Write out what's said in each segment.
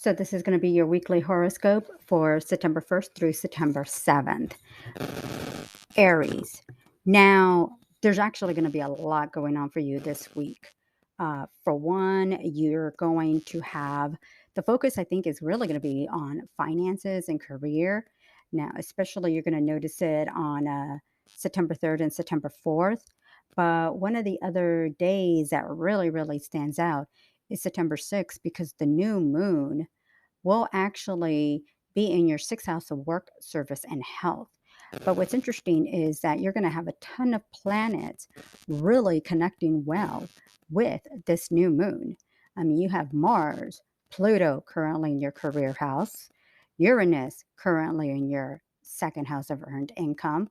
So this is going to be your weekly horoscope for September 1st through September 7th. Aries. Now, there's actually going to be a lot going on for you this week. For one, you're going to have the focus, I think, is really going to be on finances and career. Now, especially you're going to notice it on September 3rd and September 4th. But one of the other days that really stands out is September 6th because the new moon will actually be in your sixth house of work, service, and health. But what's interesting is that you're going to have a ton of planets really connecting well with this new moon. I mean, you have Mars, Pluto currently in your career house, Uranus currently in your second house of earned income,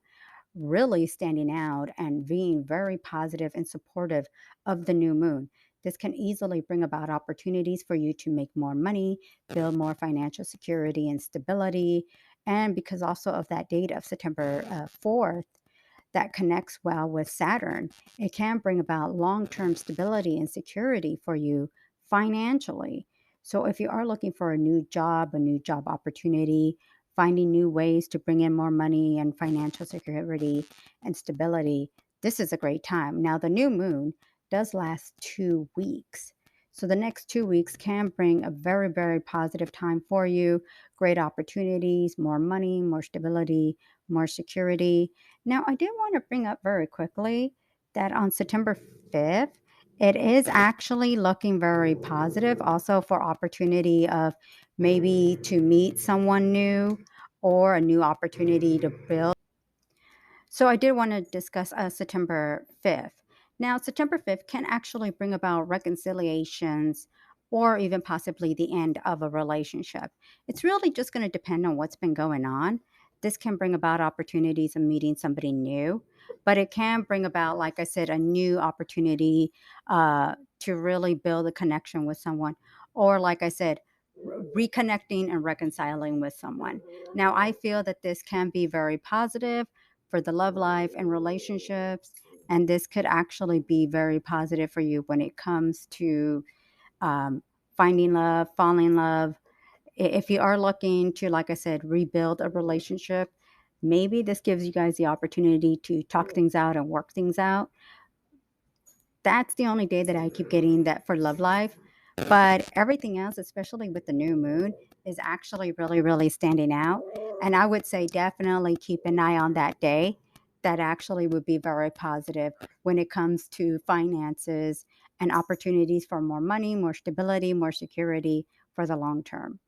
really standing out and being very positive and supportive of the new moon. This can easily bring about opportunities for you to make more money, build more financial security and stability. And because also of that date of September 4th, that connects well with Saturn, it can bring about long term stability and security for you financially. So, if you are looking for a new job opportunity, finding new ways to bring in more money and financial security and stability, this is a great time. Now, the new moon does last 2 weeks. So, the next 2 weeks can bring a very positive time for you. Great opportunities, more money, more stability, more security. Now, I did want to bring up very quickly that on September 5th, it is actually looking very positive also for opportunity of maybe to meet someone new or a new opportunity to build. So I did want to discuss September 5th. Now, September 5th can actually bring about reconciliations or even possibly the end of a relationship. It's really just going to depend on what's been going on. This can bring about opportunities of meeting somebody new, but it can bring about, like I said, a new opportunity to really build a connection with someone. Or, like I said, reconnecting and reconciling with someone. Now, I feel that this can be very positive for the love life and relationships, and this could actually be very positive for you when it comes to um, finding love, falling in love. If you are looking to, like I said, rebuild a relationship, maybe this gives you guys the opportunity to talk things out and work things out. That's the only day that I keep getting that for love life. But everything else, especially with the new moon, is actually really standing out. And I would say definitely keep an eye on that day. That actually would be very positive when it comes to finances and opportunities for more money, more stability, more security for the long term.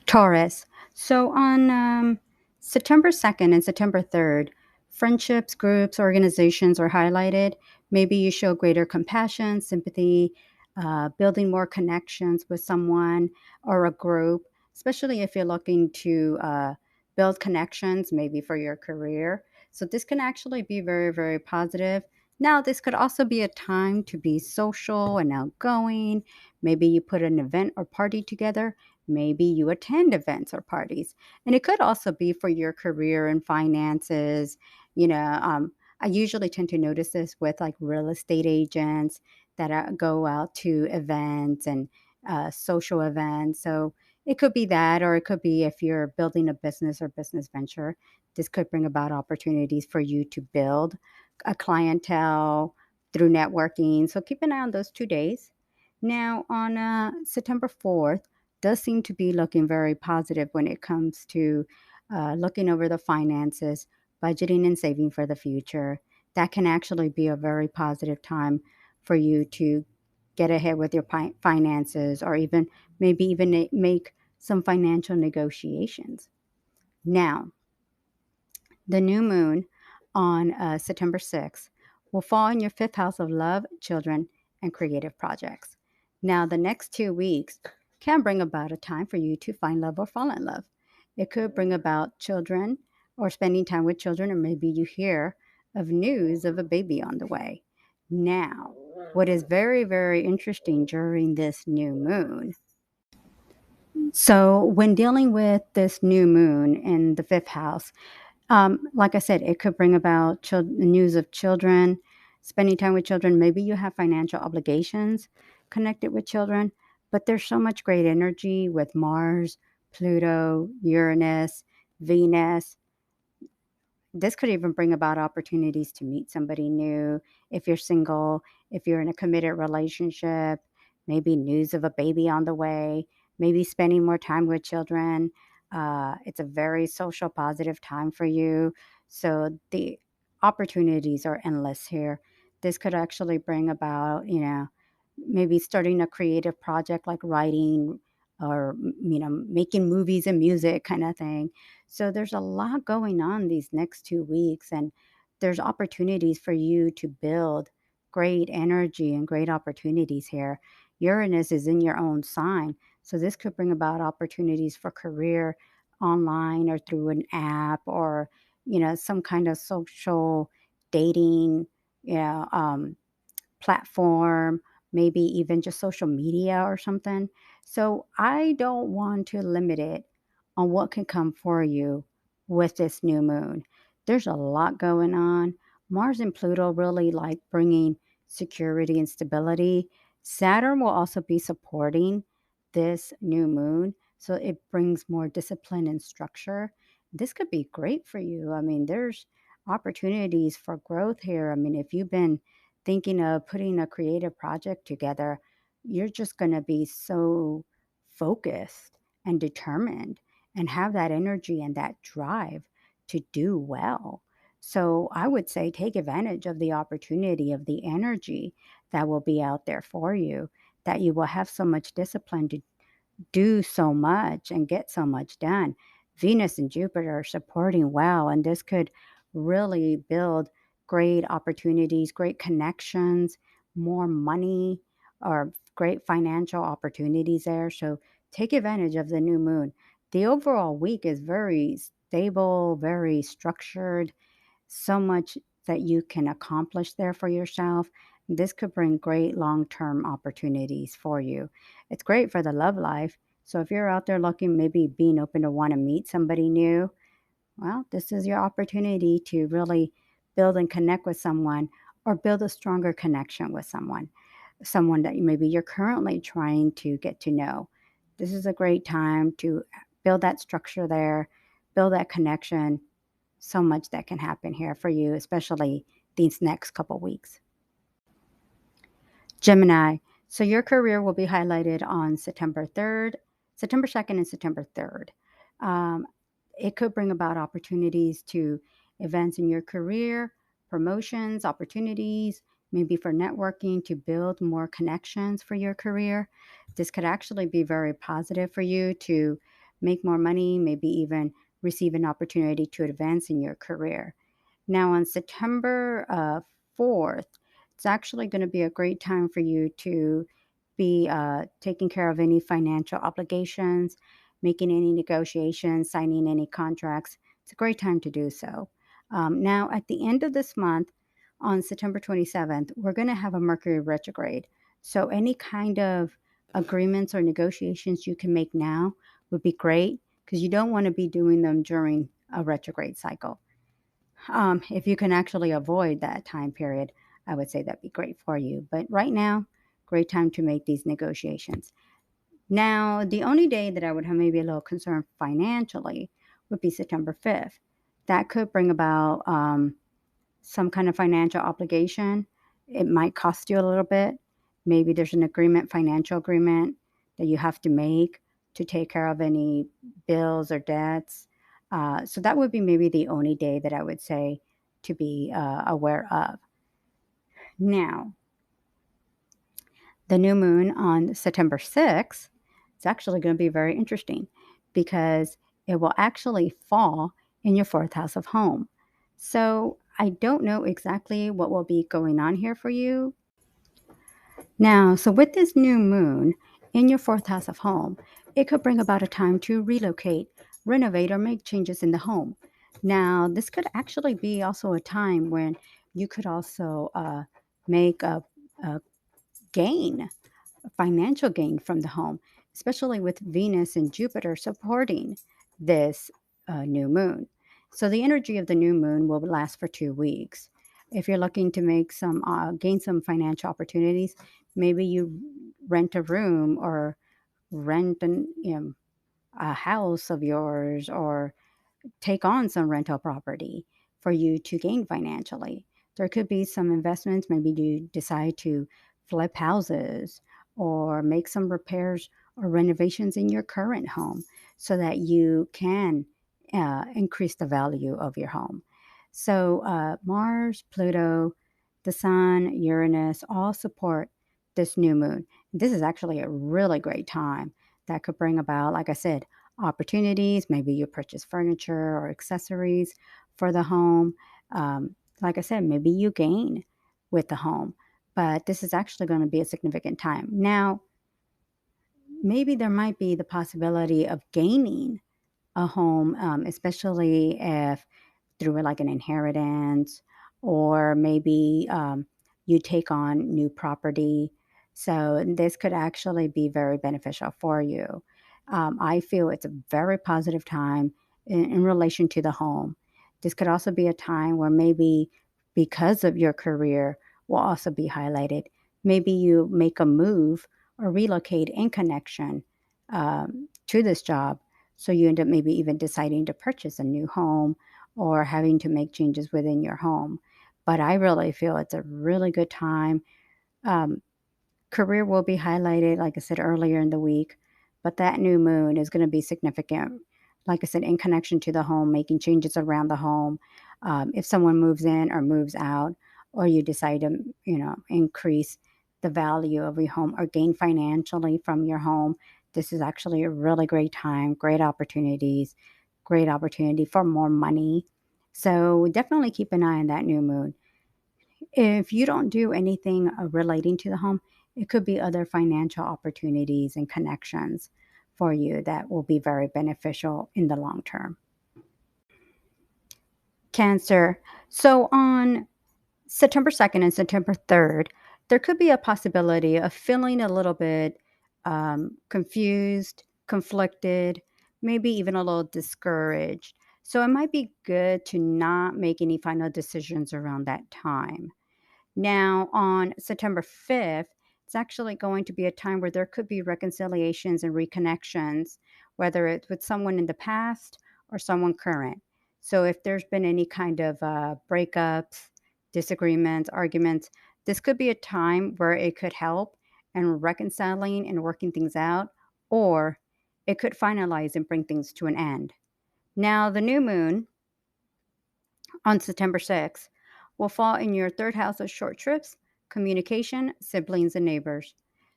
Taurus. So on September 2nd and September 3rd, friendships, groups, organizations are highlighted. Maybe you show greater compassion, sympathy, building more connections with someone or a group, especially if you're looking to build connections, maybe for your career. So this can actually be very positive. Now, this could also be a time to be social and outgoing. Maybe you put an event or party together. Maybe you attend events or parties. And it could also be for your career and finances. You know, I usually tend to notice this with like real estate agents that go out to events and social events. So it could be that, or it could be if you're building a business or business venture, this could bring about opportunities for you to build a clientele through networking. So keep an eye on those 2 days. Now, on September 4th, does seem to be looking very positive when it comes to looking over the finances, budgeting and saving for the future. That can actually be a very positive time for you to get ahead with your finances or even maybe even make some financial negotiations. Now, the new moon on September 6th will fall in your fifth house of love, children, and creative projects. Now, the next 2 weeks can bring about a time for you to find love or fall in love. It could bring about children or spending time with children, or maybe you hear of news of a baby on the way. Now, what is very interesting during this new moon, so when dealing with this new moon in the fifth house, like I said, it could bring about news of children, spending time with children. Maybe you have financial obligations connected with children, But there's so much great energy with Mars, Pluto, Uranus, Venus. This could even bring about opportunities to meet somebody new if you're single, if you're in a committed relationship, maybe news of a baby on the way, maybe spending more time with children. It's a very social, positive time for you. So the opportunities are endless here. This could actually bring about, maybe starting a creative project like writing or, making movies and music kind of thing. So there's a lot going on these next 2 weeks, and there's opportunities for you to build great energy and great opportunities here. Uranus is in your own sign, so this could bring about opportunities for career online or through an app or some kind of social dating, yeah, platform, maybe even just social media or something. So I don't want to limit it on what can come for you with this new moon. There's a lot going on. Mars and Pluto really like bringing security and stability. Saturn will also be supporting this new moon. So it brings more discipline and structure. This could be great for you. I mean, there's opportunities for growth here. I mean, if you've been thinking of putting a creative project together, you're just going to be so focused and determined and have that energy and that drive to do well. So I would say take advantage of the opportunity of the energy that will be out there for you, that you will have so much discipline to do so much and get so much done. Venus and Jupiter are supporting well, and this could really build great opportunities, great connections, more money, or great financial opportunities there. So take advantage of the new moon. The overall week is very stable, very structured, so much that you can accomplish there for yourself. This could bring great long term opportunities for you. It's great for the love life. So if you're out there looking, maybe being open to want to meet somebody new, well, this is your opportunity to really build and connect with someone or build a stronger connection with someone that maybe you're currently trying to get to know. This is a great time to build that structure there, build that connection. So much that can happen here for you, especially these next couple weeks. Gemini. So your career will be highlighted on September 3rd, September 2nd, and September 3rd. Um, it could bring about opportunities to events in your career, promotions, opportunities, maybe for networking to build more connections for your career. This could actually be very positive for you to make more money, maybe even receive an opportunity to advance in your career. Now, on September 4th, it's actually going to be a great time for you to be taking care of any financial obligations, making any negotiations, signing any contracts. It's a great time to do so. Now, at the end of this month, on September 27th, we're going to have a Mercury retrograde. So, any kind of agreements or negotiations you can make now would be great because you don't want to be doing them during a retrograde cycle. If you can actually avoid that time period, I would say that'd be great for you. But right now, great time to make these negotiations. Now, the only day that I would have maybe a little concern financially would be September 5th. That could bring about some kind of financial obligation. It might cost you a little bit. Maybe there's an agreement, financial agreement that you have to make to take care of any bills or debts. So that would be maybe the only day that I would say to be aware of. Now, the new moon on September 6th is actually going to be very interesting because it will actually fall in your fourth house of home. So I don't know exactly what will be going on here for you. Now, so with this new moon in your fourth house of home, it could bring about a time to relocate, renovate, or make changes in the home. Now, this could actually be also a time when you could also make a gain, a financial gain from the home, especially with Venus and Jupiter supporting this new moon. So the energy of the new moon will last for 2 weeks. If you're looking to make some gain some financial opportunities, maybe you rent a room or rent a house of yours or take on some rental property for you to gain financially. There could be some investments. Maybe you decide to flip houses or make some repairs or renovations in your current home so that you can increase the value of your home. So, Mars, Pluto, the Sun, Uranus all support this new moon. This is actually a really great time that could bring about, like I said, opportunities. Maybe you purchase furniture or accessories for the home. Like I said, maybe you gain with the home, but this is actually going to be a significant time. Now, maybe there might be the possibility of gaining a home, especially if through like an inheritance or maybe you take on new property. So this could actually be very beneficial for you. I feel it's a very positive time in relation to the home. This could also be a time where maybe because of your career will also be highlighted. Maybe you make a move or relocate in connection to this job. So you end up maybe even deciding to purchase a new home or having to make changes within your home. But I really feel it's a really good time. Um, Career will be highlighted, like I said earlier in the week, but that new moon is going to be significant. Like I said, in connection to the home, making changes around the home. If someone moves in or moves out, or you decide to, increase the value of your home or gain financially from your home, this is actually a really great time, great opportunity for more money. So definitely keep an eye on that new moon. If you don't do anything relating to the home, it could be other financial opportunities and connections for you that will be very beneficial in the long term. Cancer. So on September 2nd and September 3rd, there could be a possibility of feeling a little bit confused, conflicted, maybe even a little discouraged. So it might be good to not make any final decisions around that time. Now, on September 5th, it's actually going to be a time where there could be reconciliations and reconnections, whether it's with someone in the past or someone current. So, if there's been any kind of breakups, disagreements, arguments, this could be a time where it could help in reconciling and working things out, or it could finalize and bring things to an end. Now, the new moon on September 6th will fall in your third house of short trips, communication, siblings, and neighbors.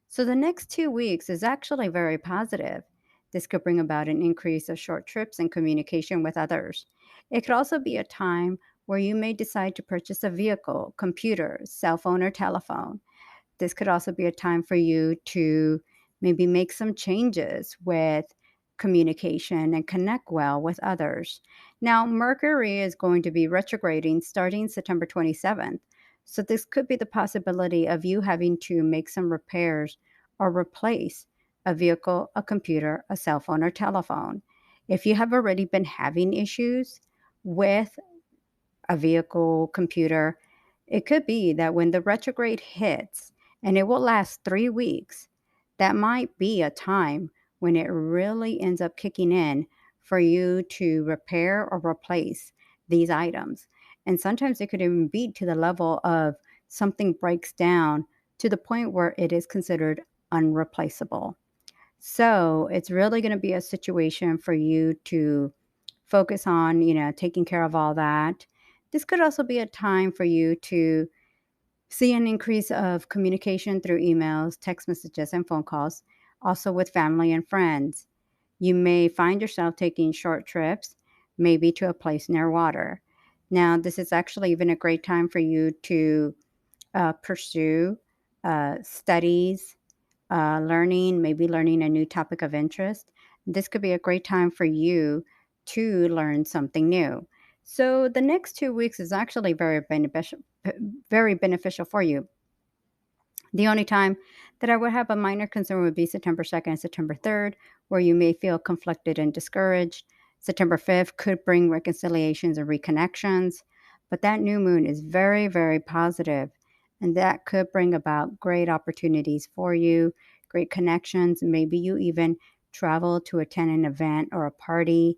So the next 2 weeks is actually very positive. This could bring about an increase of short trips and communication with others. It could also be a time where you may decide to purchase a vehicle, computer, cell phone, or telephone. This could also be a time for you to maybe make some changes with communication and connect well with others. Now, Mercury is going to be retrograding starting September 27th. So, this could be the possibility of you having to make some repairs or replace a vehicle, a computer, a cell phone, or telephone. If you have already been having issues with a vehicle, computer, it could be that when the retrograde hits, and it will last 3 weeks, that might be a time when it really ends up kicking in for you to repair or replace these items. And sometimes it could even be to the level of something breaks down to the point where it is considered unreplaceable. So it's really going to be a situation for you to focus on, taking care of all that. This could also be a time for you to see an increase of communication through emails, text messages, and phone calls, also with family and friends. You may find yourself taking short trips, maybe to a place near water. Now, this is actually even a great time for you to pursue studies, maybe learning a new topic of interest. This could be a great time for you to learn something new. So the next 2 weeks is actually very beneficial for you. The only time that I would have a minor concern would be September 2nd and September 3rd, where you may feel conflicted and discouraged. September 5th could bring reconciliations and reconnections, but that new moon is very, very positive, and that could bring about great opportunities for you, great connections. Maybe you even travel to attend an event or a party.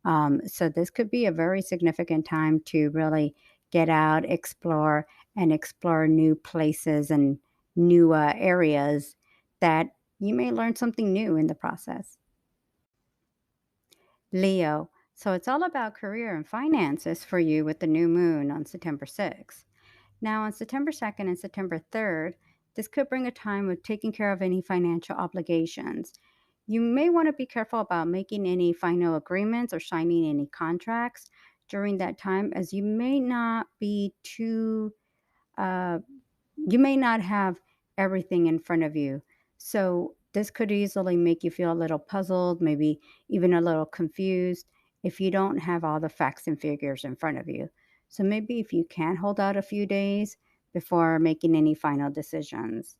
So this could be a very significant time to really get out, explore, and explore new places and new areas that you may learn something new in the process. Leo. So it's all about career and finances for you with the new moon on September 6th. Now, on September 2nd and September 3rd, this could bring a time of taking care of any financial obligations. You may want to be careful about making any final agreements or signing any contracts during that time, as you may not be too uh, you may not have everything in front of you. So this could easily make you feel a little puzzled, maybe even a little confused if you don't have all the facts and figures in front of you. So maybe if you can hold out a few days before making any final decisions.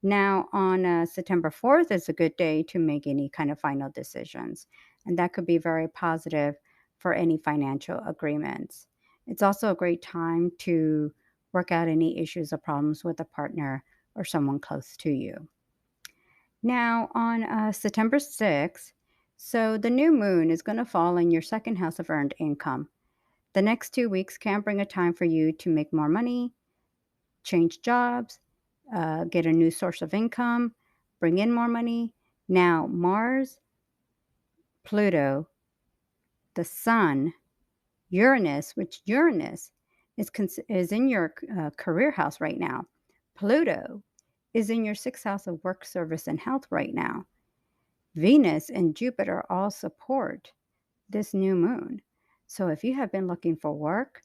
Now, on September 4th is a good day to make any kind of final decisions, and that could be very positive for any financial agreements. It's also a great time to work out any issues or problems with a partner or someone close to you. Now, on September 6th, so the new moon is going to fall in your second house of earned income. The next 2 weeks can bring a time for you to make more money, change jobs, get a new source of income, bring in more money. Now, Mars, Pluto, the Sun, Uranus, which Uranus is in your career house right now. Pluto is in your sixth house of work, service, and health right now. Venus and Jupiter all support this new moon. So if you have been looking for work,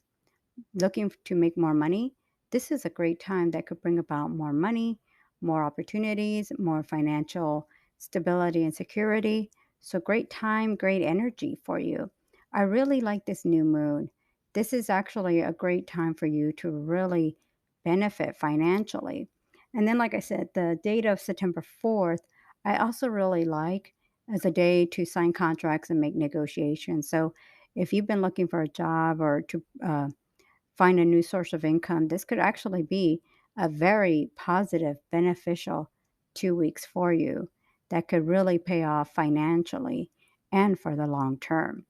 looking to make more money, this is a great time that could bring about more money, more opportunities, more financial stability and security. So, great time, great energy for you. I really like this new moon. This is actually a great time for you to really benefit financially. And then, like I said, the date of September 4th, I also really like as a day to sign contracts and make negotiations. So, if you've been looking for a job or to find a new source of income, this could actually be a very positive, beneficial 2 weeks for you that could really pay off financially and for the long term.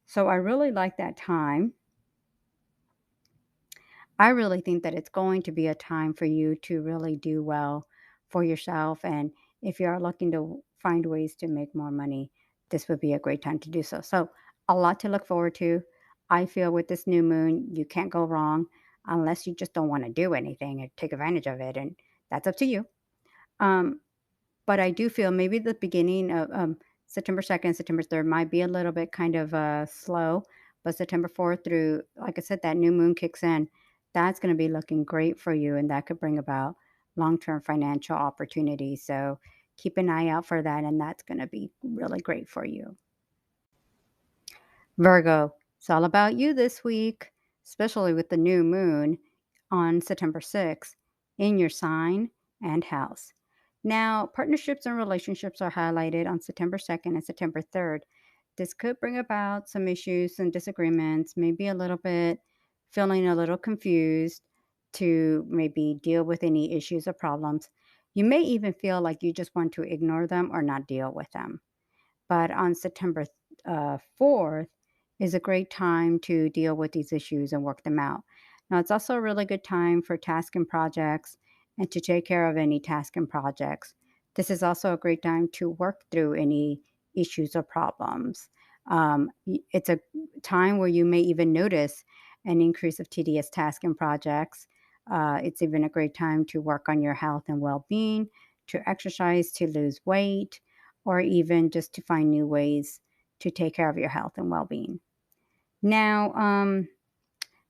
So I really like that time. I really think that it's going to be a time for you to really do well for yourself. And if you are looking to find ways to make more money, this would be a great time to do so. So, a lot to look forward to. I feel with this new moon, you can't go wrong unless you just don't want to do anything and take advantage of it. And that's up to you. Um, but I do feel maybe the beginning of September 2nd, September 3rd might be a little bit kind of slow, but September 4th through, like I said, that new moon kicks in. That's going to be looking great for you, and that could bring about long term financial opportunities. So keep an eye out for that, and that's going to be really great for you. Virgo, it's all about you this week, especially with the new moon on September 6th in your sign and house. Now, partnerships and relationships are highlighted on September 2nd and September 3rd. This could bring about some issues and disagreements, maybe a little bit feeling a little confused to maybe deal with any issues or problems. You may even feel like you just want to ignore them or not deal with them. But on September 4th is a great time to deal with these issues and work them out. Now, it's also a really good time for task and projects and to take care of any task and projects. This is also a great time to work through any issues or problems. It's a time where you may even notice an increase of tedious tasks and projects. It's even a great time to work on your health and well being, to exercise, to lose weight, or even just to find new ways to take care of your health and well being. Now,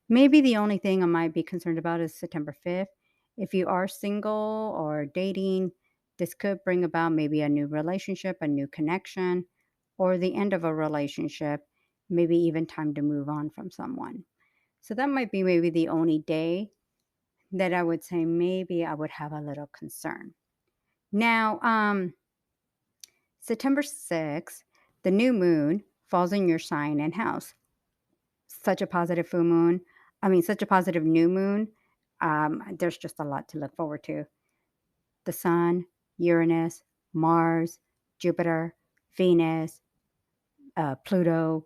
maybe the only thing I might be concerned about is September 5th. If you are single or dating, this could bring about maybe a new relationship, a new connection, or the end of a relationship, maybe even time to move on from someone. So that might be maybe the only day that I would say maybe I would have a little concern. Now, September 6th, the new moon falls in your sign and house. Such a positive full moon. I mean, such a positive new moon. There's just a lot to look forward to. The sun, Uranus, Mars, Jupiter, Venus, Pluto,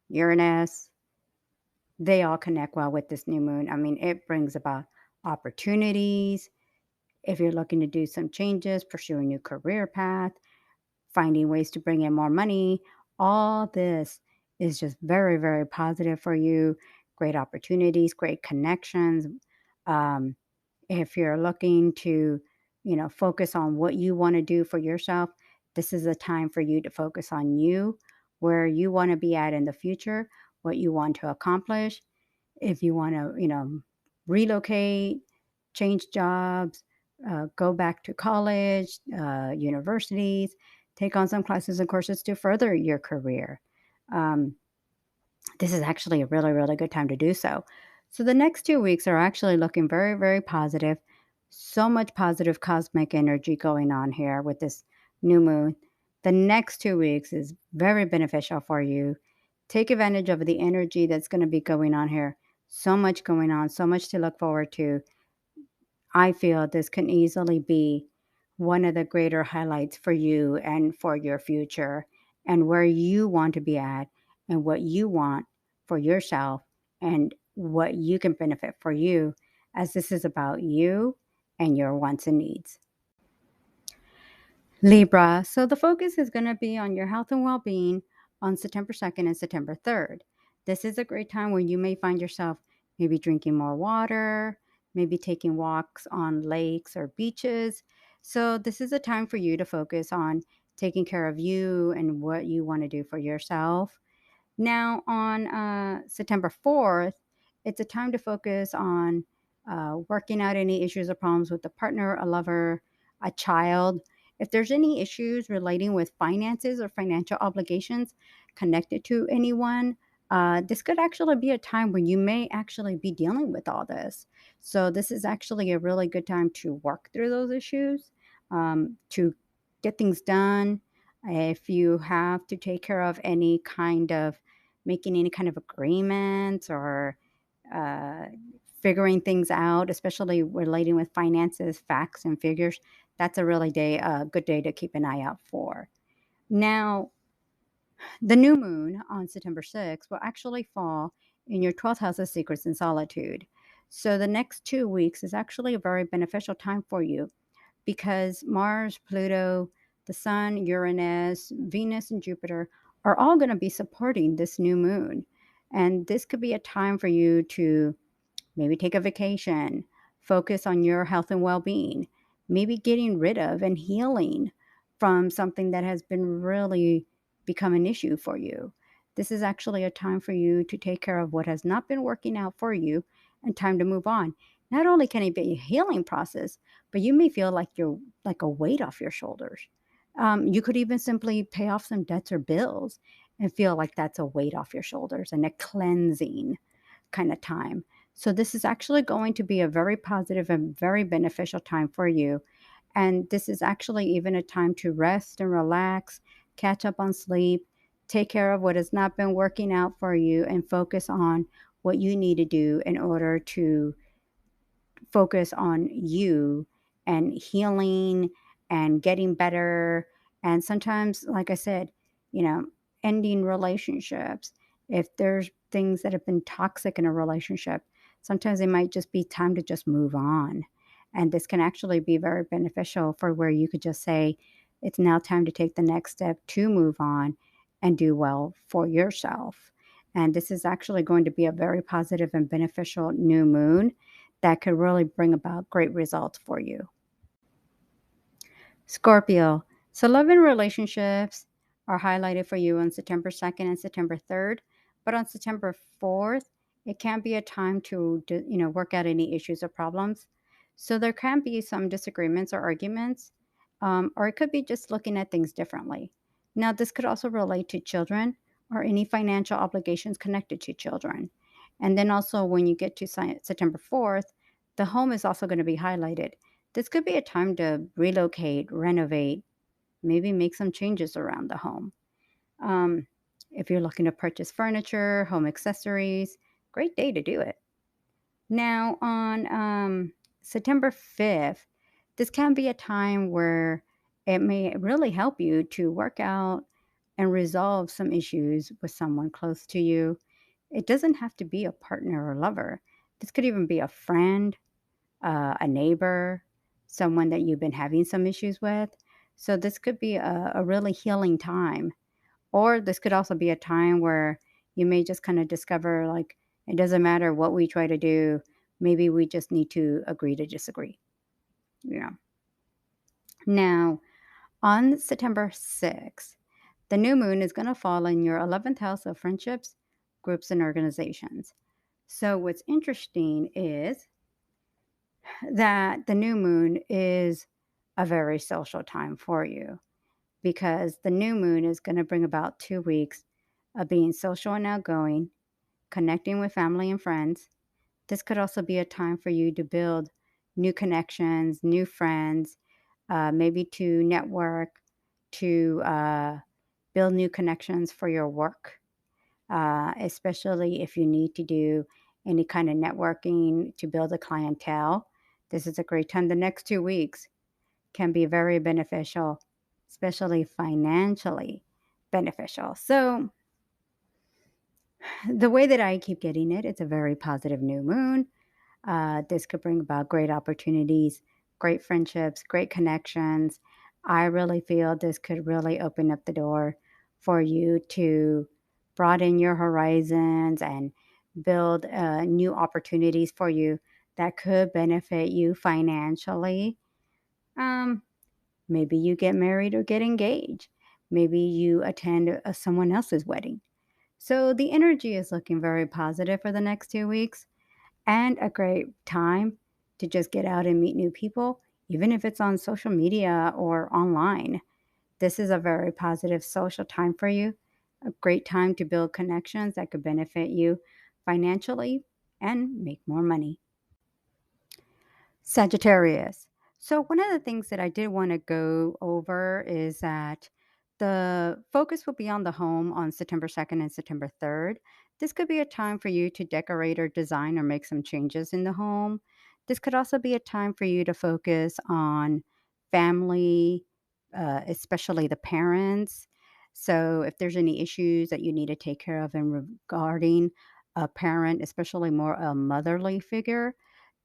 Uranus, they all connect well with this new moon. I mean, it brings about opportunities. If you're looking to do some changes, pursue a new career path, finding ways to bring in more money, all this is just very, very positive for you. Great opportunities, great connections. Um, if you're looking to, focus on what you want to do for yourself, this is a time for you to focus on you, where you want to be at in the future, what you want to accomplish. If you want to, relocate, change jobs, go back to college, universities, take on some classes and courses to further your career. Um, this is actually a really, really good time to do so. So the next 2 weeks are actually looking very, very positive. So much positive cosmic energy going on here with this new moon. The next 2 weeks is very beneficial for you. Take advantage of the energy that's going to be going on here. So much going on, so much to look forward to. I feel this can easily be one of the greater highlights for you and for your future and where you want to be at and what you want for yourself and what you can benefit for you, as this is about you and your wants and needs. Libra. So the focus is going to be on your health and well being on September 2nd and September 3rd. This is a great time where you may find yourself maybe drinking more water, maybe taking walks on lakes or beaches. So this is a time for you to focus on taking care of you and what you want to do for yourself. Now, on September 4th, it's a time to focus on working out any issues or problems with a partner, a lover, a child. If there's any issues relating with finances or financial obligations connected to anyone, this could actually be a time when you may actually be dealing with all this. So, this is actually a really good time to work through those issues, to get things done. If you have to take care of any kind of making any kind of agreements or uh, figuring things out, especially relating with finances, facts, and figures, that's a really good day to keep an eye out for. Now, the new moon on September 6th will actually fall in your 12th house of secrets and solitude. So the next 2 weeks is actually a very beneficial time for you because Mars, Pluto, the Sun, Uranus, Venus, and Jupiter are all going to be supporting this new moon. And this could be a time for you to maybe take a vacation, focus on your health and well being, maybe getting rid of and healing from something that has been really become an issue for you. This is actually a time for you to take care of what has not been working out for you and time to move on. Not only can it be a healing process, but you may feel like you're like a weight off your shoulders. You could even simply pay off some debts or bills and feel like that's a weight off your shoulders and a cleansing kind of time. So, this is actually going to be a very positive and very beneficial time for you. And this is actually even a time to rest and relax, catch up on sleep, take care of what has not been working out for you, and focus on what you need to do in order to focus on you and healing and getting better. And sometimes, like I said, you know, ending relationships. If there's things that have been toxic in a relationship, sometimes it might just be time to just move on. And this can actually be very beneficial for where you could just say, it's now time to take the next step to move on and do well for yourself. And this is actually going to be a very positive and beneficial new moon that could really bring about great results for you. Scorpio. So, love and relationships are highlighted for you on September 2nd and September 3rd. But on September 4th, it can be a time to, work out any issues or problems. So, there can be some disagreements or arguments, or it could be just looking at things differently. Now, this could also relate to children or any financial obligations connected to children. And then also, when you get to September 4th, the home is also going to be highlighted. This could be a time to relocate, renovate, maybe make some changes around the home. Um, if you're looking to purchase furniture, home accessories, great day to do it. Now, on September 5th, This can be a time where it may really help you to work out and resolve some issues with someone close to you. It doesn't have to be a partner or lover. This could even be a friend, a neighbor, someone that you've been having some issues with. So this could be a really healing time. Or this could also be a time where you may just kind of discover like it doesn't matter what we try to do. Maybe we just need to agree to disagree. Yeah. Now, on September 6th, the new moon is going to fall in your 11th house of friendships, groups, and organizations. So, what's interesting is that the new moon is a very social time for you because the new moon is going to bring about 2 weeks of being social and outgoing, connecting with family and friends. This could also be a time for you to build new connections, new friends, maybe to network, to build new connections for your work, especially if you need to do any kind of networking to build a clientele. This is a great time. The next 2 weeks can be very beneficial, especially financially beneficial. So, the way that I keep getting it, it's a very positive new moon. This could bring about great opportunities, great friendships, great connections. I really feel this could really open up the door for you to broaden your horizons and build new opportunities for you that could benefit you financially. Um, Maybe you get married or get engaged. Maybe you attend someone else's wedding. So the energy is looking very positive for the next 2 weeks and a great time to just get out and meet new people, even if it's on social media or online. This is a very positive social time for you, a great time to build connections that could benefit you financially and make more money. Sagittarius. So, one of the things that I did want to go over is that the focus will be on the home on September 2nd and September 3rd. This could be a time for you to decorate or design or make some changes in the home. This could also be a time for you to focus on family, especially the parents. So, if there's any issues that you need to take care of in regarding a parent, especially more a motherly figure,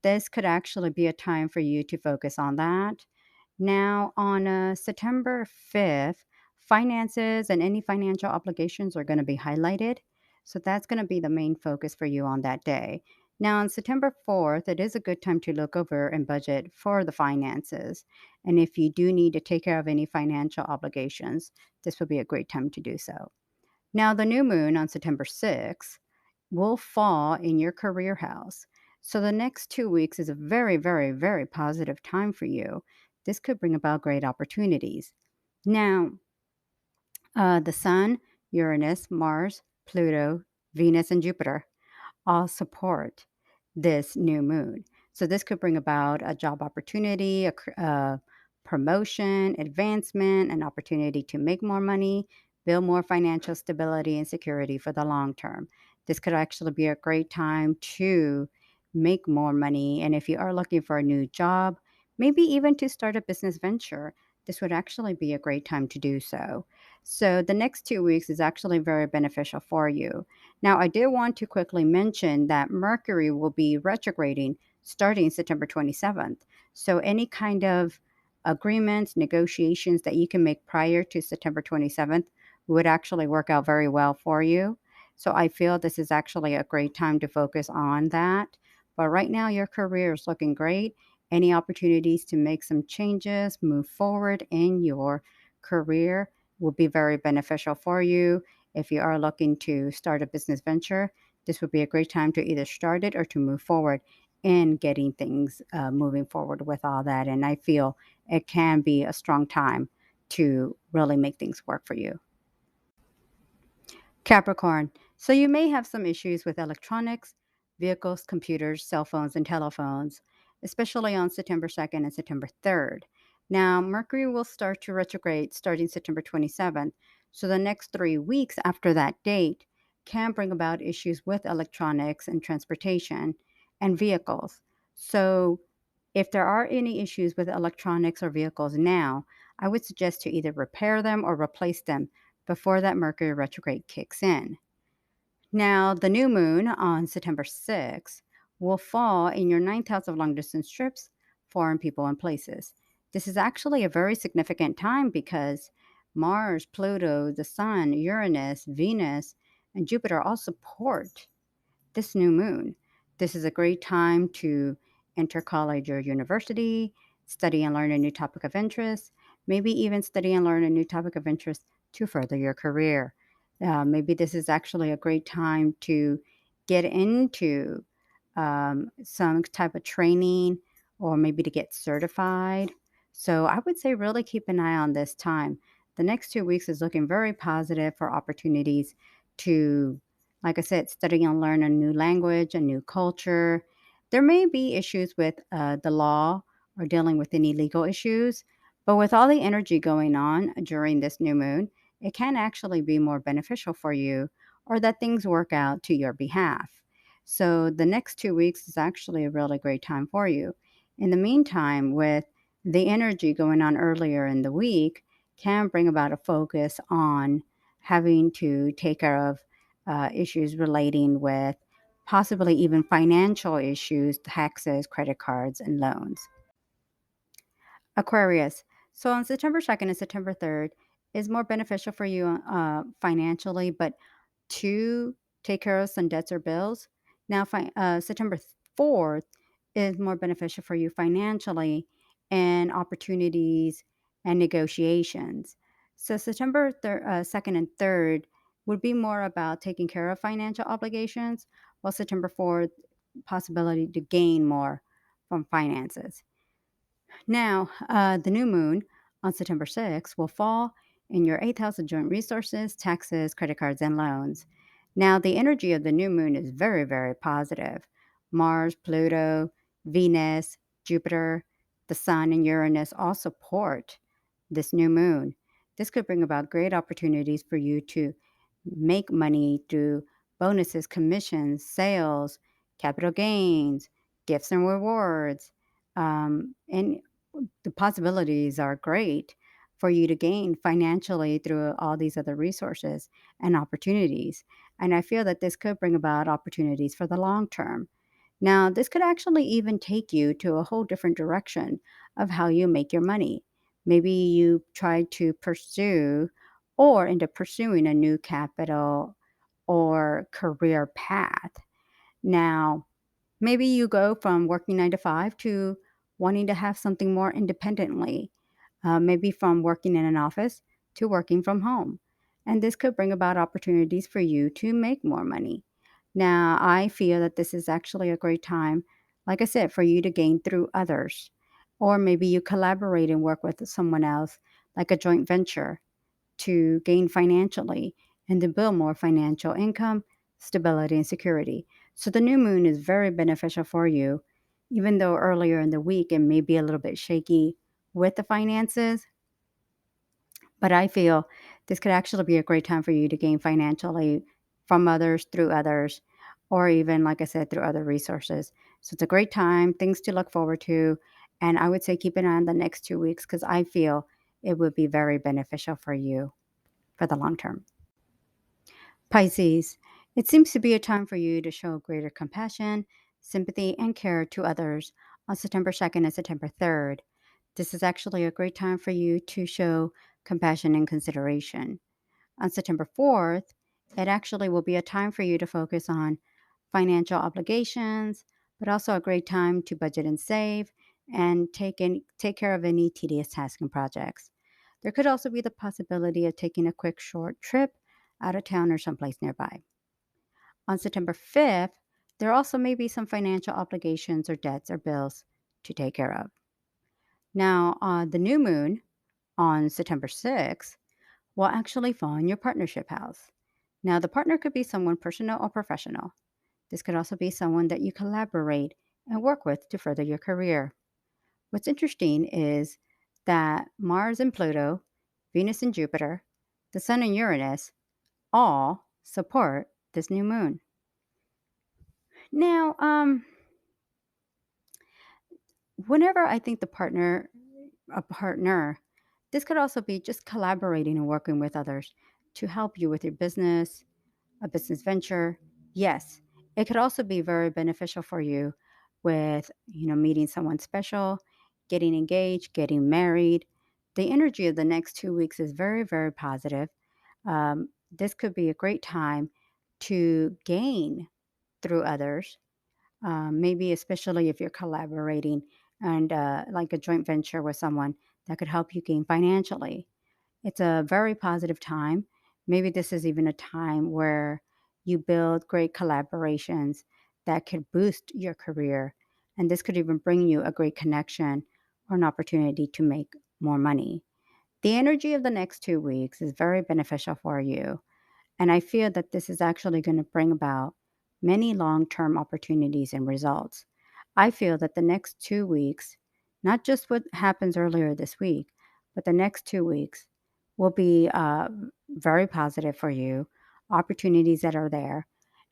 this could actually be a time for you to focus on that. Now, on September 5th, finances and any financial obligations are going to be highlighted. So that's going to be the main focus for you on that day. Now, on September 4th, it is a good time to look over and budget for the finances. And if you do need to take care of any financial obligations, this would be a great time to do so. Now, the new moon on September 6th will fall in your career house. So, the next 2 weeks is a very, very, very positive time for you. This could bring about great opportunities. Now, the Sun, Uranus, Mars, Pluto, Venus, and Jupiter all support this new moon. So this could bring about a job opportunity, a promotion, advancement, an opportunity to make more money, build more financial stability and security for the long term. This could actually be a great time to make more money. And if you are looking for a new job, maybe even to start a business venture, this would actually be a great time to do so. So the next 2 weeks is actually very beneficial for you. Now, I did want to quickly mention that Mercury will be retrograding starting September 27th. So, any kind of agreements, negotiations that you can make prior to September 27th would actually work out very well for you. So, I feel this is actually a great time to focus on that. But right now, your career is looking great. Any opportunities to make some changes, move forward in your career will be very beneficial for you. If you are looking to start a business venture, this would be a great time to either start it or to move forward in getting things moving forward with all that. And I feel it can be a strong time to really make things work for you. Capricorn. So you may have some issues with electronics, vehicles, computers, cell phones, and telephones, especially on September 2nd and September 3rd. Now, Mercury will start to retrograde starting September 27th. So the next 3 weeks after that date can bring about issues with electronics and transportation and vehicles. So If there are any issues with electronics or vehicles now, I would suggest to either repair them or replace them before that Mercury retrograde kicks in. Now, the new moon on September 6th will fall in your ninth house of long distance trips, foreign people, and places. This is actually a very significant time because Mars, Pluto, the Sun, Uranus, Venus, and Jupiter all support this new moon. This is a great time to enter college or university, study and learn a new topic of interest, maybe even study and learn a new topic of interest to further your career. Maybe this is actually a great time to get into some type of training or maybe to get certified. So I would say really keep an eye on this time. The next 2 weeks is looking very positive for opportunities to, like I said, study and learn a new language, a new culture. There may be issues with the law or dealing with any legal issues, but with all the energy going on during this new moon, it can actually be more beneficial for you or that things work out to your behalf. So the next 2 weeks is actually a really great time for you. In the meantime, with the energy going on earlier in the week, can bring about a focus on having to take care of issues relating with possibly even financial issues, taxes, credit cards, and loans. Aquarius. So on September 2nd and September 3rd is more beneficial for you financially, but to take care of some debts or bills. Now, September 4th is more beneficial for you financially and opportunities and negotiations. So, September 2nd and 3rd would be more about taking care of financial obligations, while September 4th, possibility to gain more from finances. Now, the new moon on September 6th will fall in your eighth house of joint resources, taxes, credit cards, and loans. Now, the energy of the new moon is very, very positive. Mars, Pluto, Venus, Jupiter, the Sun, and Uranus all support this new moon. This could bring about great opportunities for you to make money through bonuses, commissions, sales, capital gains, gifts and rewards. And the possibilities are great for you to gain financially through all these other resources and opportunities. And I feel that this could bring about opportunities for the long term. Now, this could actually even take you to a whole different direction of how you make your money. Maybe you try to pursue or end up pursuing a new capital or career path. Now, maybe you go from working 9 to 5 to wanting to have something more independently, maybe from working in an office to working from home. And this could bring about opportunities for you to make more money. Now, I feel that this is actually a great time, like I said, for you to gain through others. Or maybe you collaborate and work with someone else, like a joint venture to gain financially and to build more financial income, stability, and security. So the new moon is very beneficial for you, even though earlier in the week it may be a little bit shaky with the finances. But I feel this could actually be a great time for you to gain financially from others, through others, or even, like I said, through other resources. So it's a great time, things to look forward to. And I would say keep an eye on the next 2 weeks because I feel it would be very beneficial for you for the long term. Pisces, it seems to be a time for you to show greater compassion, sympathy, and care to others on September 2nd and September 3rd. This is actually a great time for you to show compassion and consideration. On September 4th, it actually will be a time for you to focus on financial obligations, but also a great time to budget and save and take care of any tedious tasks and projects. There could also be the possibility of taking a quick short trip out of town or someplace nearby. On September 5th, there also may be some financial obligations or debts or bills to take care of. Now, the new moon on September 6th will actually fall in your partnership house. Now, the partner could be someone personal or professional. This could also be someone that you collaborate and work with to further your career. What's interesting is that Mars and Pluto, Venus and Jupiter, the Sun and Uranus all support this new moon. Now, Whenever I think a partner, this could also be just collaborating and working with others to help you with your business, a business venture. Yes, it could also be very beneficial for you with, meeting someone special, getting engaged, getting married. The energy of the next 2 weeks is very, very positive. This could be a great time to gain through others, maybe especially if you're collaborating and like a joint venture with someone that could help you gain financially. It's a very positive time. Maybe this is even a time where you build great collaborations that could boost your career. And this could even bring you a great connection or an opportunity to make more money. The energy of the next 2 weeks is very beneficial for you. And I feel that this is actually going to bring about many long term opportunities and results. I feel that the next 2 weeks, not just what happens earlier this week, but the next 2 weeks will be very positive for you, opportunities that are there.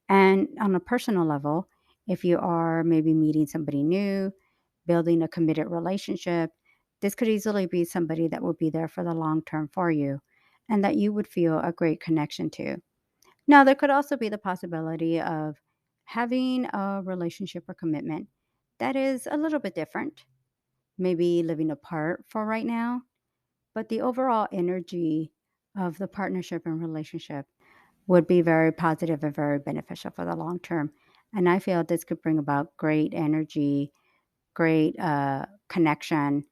And on a personal level, if you are maybe meeting somebody new, building a committed relationship, this could easily be somebody that will be there for the long term for you and that you would feel a great connection to. Now, there could also be the possibility of having a relationship or commitment that is a little bit different, maybe living apart for right now, but the overall energy of the partnership and relationship would be very positive and very beneficial for the long term. And I feel this could bring about great energy, great connection,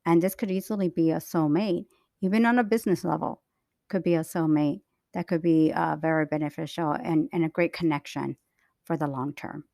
and this could easily be a soulmate, even on a business level. Could be a soulmate that could be very beneficial and a great connection for the long term.